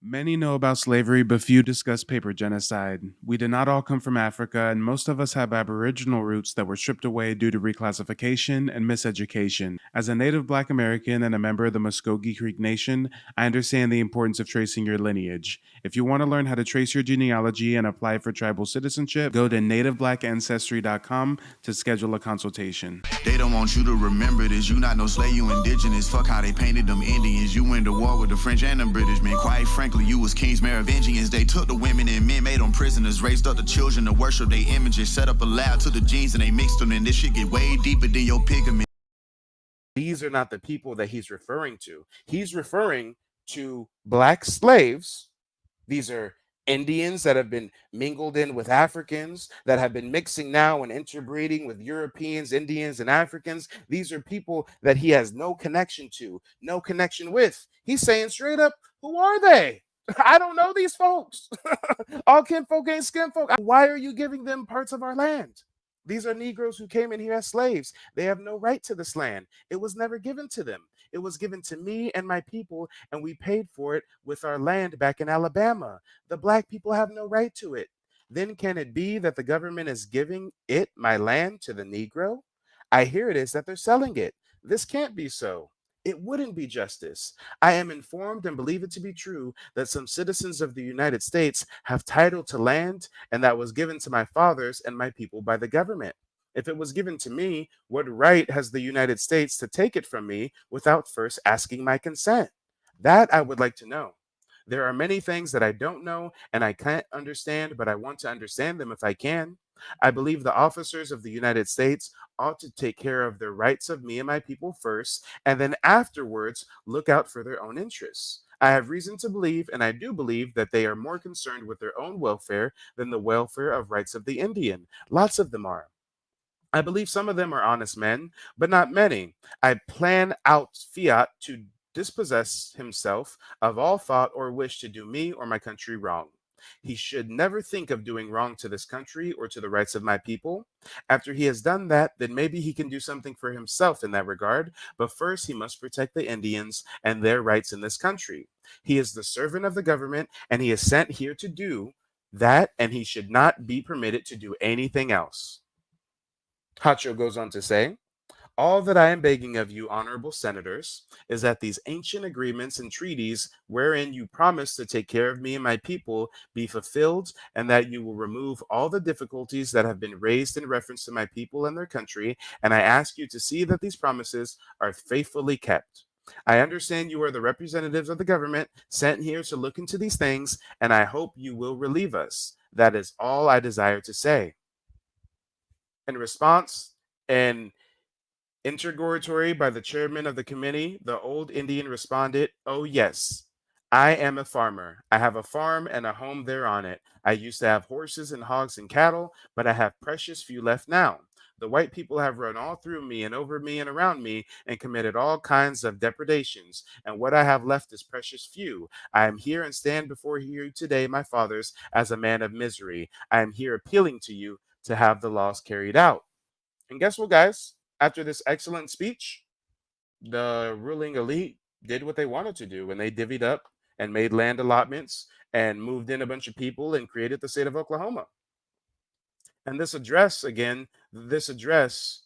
Many know about slavery, but few discuss paper genocide. We did not all come from Africa, and most of us have Aboriginal roots that were stripped away due to reclassification and miseducation. As a native Black American and a member of the Muskogee Creek Nation, I understand the importance of tracing your lineage. If you want to learn how to trace your genealogy and apply for tribal citizenship, go to nativeblackancestry.com to schedule a consultation. They don't want you to remember this. You not no slave, you indigenous. Fuck how they painted them Indians. You went to war with the French and the British men. Quite frankly, you was kings, Merovingians. They took the women and men, made them prisoners. Raised up the children to worship their images. Set up a lab to the genes and they mixed them. And this shit get way deeper than your pigment. These are not the people that he's referring to. He's referring to Black slaves. These are Indians that have been mingled in with Africans, that have been mixing now and interbreeding with Europeans, Indians, and Africans. These are people that he has no connection to, no connection with. He's saying straight up, who are they? I don't know these folks. All kinfolk ain't skinfolk. Why are you giving them parts of our land? These are Negroes who came in here as slaves. They have no right to this land. It was never given to them. It was given to me and my people, and we paid for it with our land back in Alabama. The Black people have no right to it. Then can it be that the government is giving it, my land, to the Negro? I hear it is that they're selling it. This can't be so. It wouldn't be justice. I am informed and believe it to be true that some citizens of the United States have title to land, and that was given to my fathers and my people by the government. If it was given to me, what right has the United States to take it from me without first asking my consent? That I would like to know. There are many things that I don't know and I can't understand, but I want to understand them if I can. I believe the officers of the United States ought to take care of the rights of me and my people first, and then afterwards look out for their own interests. I have reason to believe, and I do believe, that they are more concerned with their own welfare than the welfare of rights of the Indian. Lots of them are. I believe some of them are honest men, but not many. I plan out fiat to dispossess himself of all thought or wish to do me or my country wrong. He should never think of doing wrong to this country or to the rights of my people. After he has done that, then maybe he can do something for himself in that regard, but first he must protect the Indians and their rights in this country. He is the servant of the government, and he is sent here to do that, and he should not be permitted to do anything else. Hacho goes on to say, all that I am begging of you, honorable senators, is that these ancient agreements and treaties wherein you promise to take care of me and my people be fulfilled, and that you will remove all the difficulties that have been raised in reference to my people and their country, and I ask you to see that these promises are faithfully kept. I understand you are the representatives of the government sent here to look into these things, and I hope you will relieve us. That is all I desire to say. In response, and interrogatory by the chairman of the committee, the old Indian responded, oh, yes, I am a farmer. I have a farm and a home there on it. I used to have horses and hogs and cattle, but I have precious few left now. The white people have run all through me and over me and around me and committed all kinds of depredations, and what I have left is precious few. I am here and stand before you today, my fathers, as a man of misery. I am here appealing to you to have the laws carried out. And guess what, guys? After this excellent speech, the ruling elite did what they wanted to do when they divvied up and made land allotments and moved in a bunch of people and created the state of Oklahoma. And this address, again, this address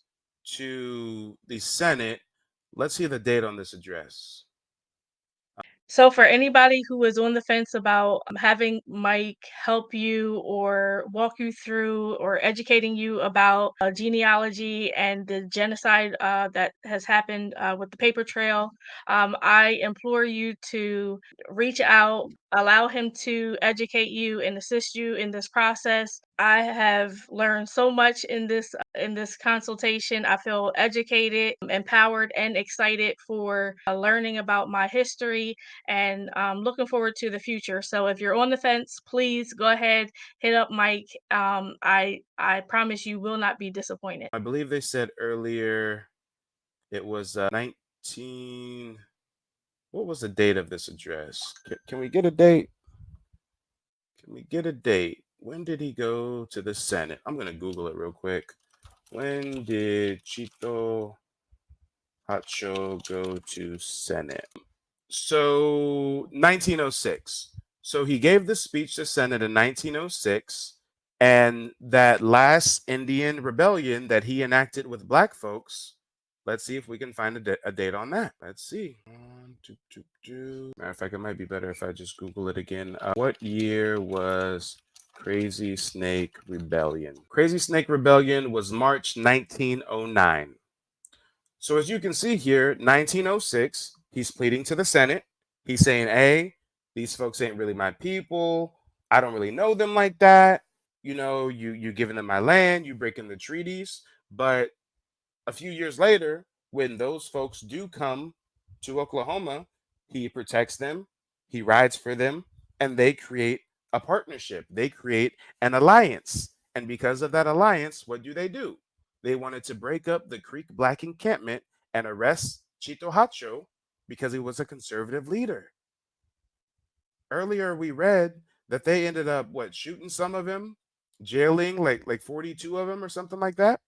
to the Senate, let's see the date on this address. So for anybody who is on the fence about having Mike help you or walk you through or educating you about genealogy and the genocide that has happened with the paper trail, I implore you to reach out, allow him to educate you and assist you in this process. I have learned so much in this consultation. I feel educated, empowered, and excited for learning about my history and looking forward to the future. So if you're on the fence, please go ahead, hit up Mike. I promise you will not be disappointed. I believe they said earlier it was 19. What was the date of this address? Can we get a date? Can we get a date? When did he go to the Senate? I'm going to Google it real quick. When did Chito Hacho go to Senate? So 1906. So he gave the speech to Senate in 1906, and that last Indian rebellion that he enacted with black folks. Let's see if we can find a date on that. Let's see. Matter of fact, it might be better if I just Google it again. What year was Crazy Snake Rebellion? Crazy Snake Rebellion was March 1909. So as you can see here, 1906, he's pleading to the Senate. He's saying, hey, these folks ain't really my people. I don't really know them like that. You know, you giving them my land, you breaking the treaties. But a few years later, when those folks do come to Oklahoma, he protects them, he rides for them, and they create a partnership. They create an alliance. And because of that alliance, what do? They wanted to break up the Creek Black encampment and arrest Chito Hacho because he was a conservative leader. Earlier, we read that they ended up shooting some of them, jailing like 42 of them or something like that.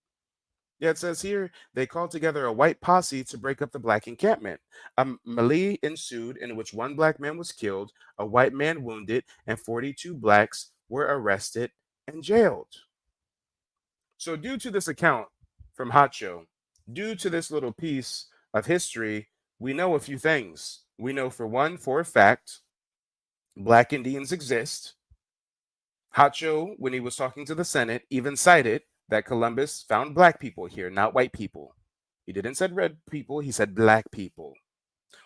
Yeah, it says here they called together a white posse to break up the black encampment. A melee ensued in which one black man was killed, a white man wounded, and 42 blacks were arrested and jailed. So, due to this account from Hacho, due to this little piece of history, we know a few things. We know, for one, for a fact, black Indians exist. Hacho, when he was talking to the Senate, even cited that Columbus found black people here, not white people. He didn't say red people, he said black people.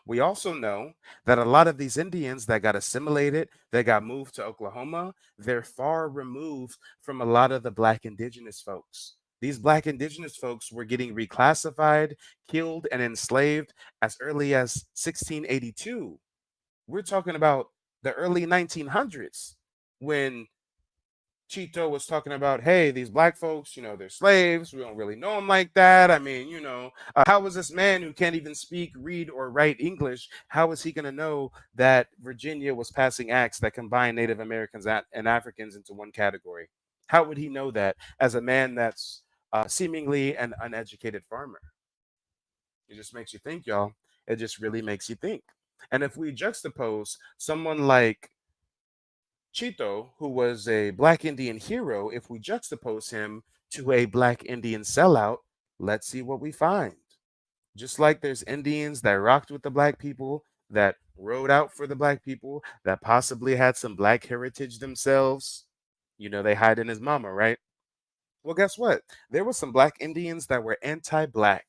We also know that a lot of these Indians that got assimilated, that got moved to Oklahoma, they're far removed from a lot of the black indigenous folks. These black indigenous folks were getting reclassified, killed, and enslaved as early as 1682. We're talking about the early 1900s when Chito was talking about, hey, these black folks, they're slaves. We don't really know them like that. I mean, how is this man who can't even speak, read, or write English? How is he going to know that Virginia was passing acts that combined Native Americans and Africans into one category? How would he know that as a man that's seemingly an uneducated farmer? It just makes you think, y'all. It just really makes you think. And if we juxtapose someone like Chito, who was a black Indian hero, if we juxtapose him to a black Indian sellout, let's see what we find. Just like there's Indians that rocked with the black people, that rode out for the black people, that possibly had some black heritage themselves. They hide in his mama, right? Well, guess what? There were some black Indians that were anti black.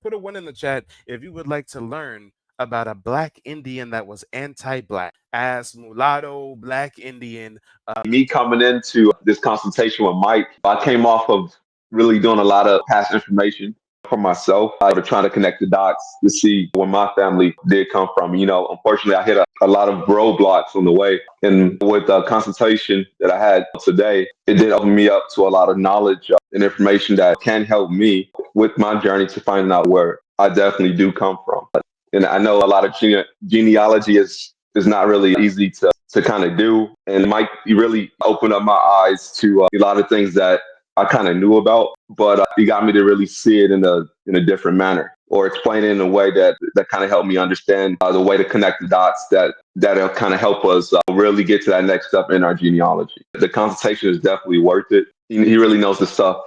Put a one in the chat if you would like to learn about a black Indian that was anti black. As mulatto, black Indian. Me coming into this consultation with Mike, I came off of really doing a lot of past information for myself, trying to connect the dots to see where my family did come from. Unfortunately, I hit a lot of roadblocks on the way. And with the consultation that I had today, it did open me up to a lot of knowledge and information that can help me with my journey to finding out where I definitely do come from. And I know a lot of genealogy is not really easy to kind of do. And Mike, you really opened up my eyes to a lot of things that I kind of knew about, but you got me to really see it in a different manner, or explain it in a way that kind of helped me understand the way to connect the dots that'll kind of help us really get to that next step in our genealogy. The consultation is definitely worth it. He really knows the stuff,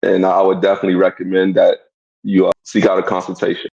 and I would definitely recommend that you seek out a consultation.